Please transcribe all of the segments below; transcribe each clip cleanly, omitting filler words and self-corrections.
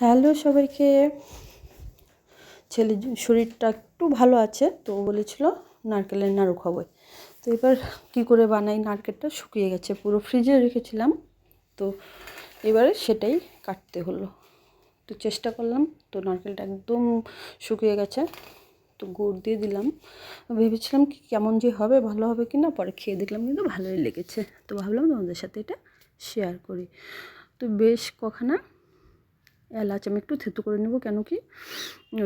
Hello সবাইকে। ছেলের শরীরটা একটু ভালো আছে, তো বলেছিল নারকেলের নাড়ু খাবো। তো এবার কী করে বানাই, নারকেলটা শুকিয়ে গেছে, পুরো ফ্রিজে রেখেছিলাম, তো এবারে সেটাই কাটতে হলো। তো চেষ্টা করলাম, তো নারকেলটা একদম শুকিয়ে গেছে, তো গুড় দিয়ে দিলাম। ভেবেছিলাম কি কেমন যে হবে, ভালো হবে কি না, পরে খেয়ে দেখলাম কিন্তু ভালোই লেগেছে। তো ভাবলাম তোমাদের সাথে এটা শেয়ার করি। তো বেশ কখানা এলাচ আমি একটু থেতো করে নেব, কেন কি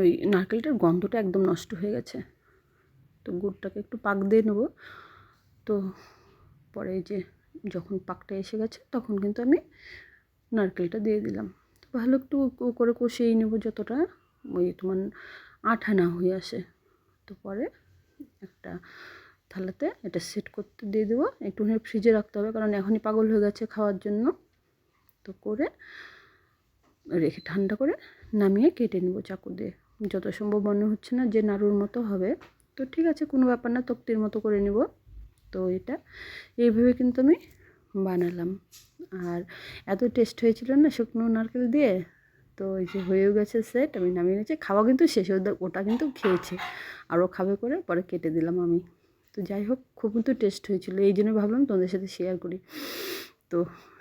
ওই নারকেলটার গন্ধটা একদম নষ্ট হয়ে গেছে। তো গুড়টাকে একটু পাক দিয়ে নেব। তো পরে যে যখন পাকটা এসে গেছে তখন কিন্তু আমি নারকেলটা দিয়ে দিলাম। তো ভালো একটু করে কষিয়ে নেব যতটা ওই তোমার আঠা না হয়ে আসে। তো পরে একটা থালাতে এটা সেট করতে দিয়ে দেবো, একটুখানি ফ্রিজে রাখতে হবে, কারণ এখনই পাগল হয়ে গেছে খাওয়ার জন্য। তো করে রেখে ঠান্ডা করে নামিয়ে কেটে নেব চাকু দিয়ে। যত সম্ভব মনে হচ্ছে না যে নাড়ুর মতো হবে, তো ঠিক আছে, কোনো ব্যাপার না, তক্তির মতো করে নেব। তো এটা এইভাবে কিন্তু আমি বানালাম, আর এত টেস্ট হয়েছিল না শুকনো নারকেল দিয়ে। তো ওই যে হয়েও গেছে সেট, আমি নামিয়ে নিয়েছি, খাওয়া কিন্তু শেষ, ওটা কিন্তু খেয়েছে, আরও খাবে করে পরে কেটে দিলাম আমি। তো যাই হোক, খুব কিন্তু টেস্ট হয়েছিল, এই জন্য ভাবলাম তোমাদের সাথে শেয়ার করি। তো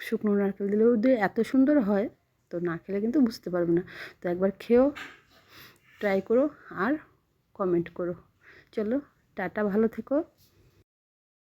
শুকনো নারকেল দিলেও এত সুন্দর হয়, তো না খেলে কিন্তু বুঝতে পারবে না। তো একবার খেয়েও ট্রাই করো আর কমেন্ট করো। চলো টাটা, ভালো থেকো।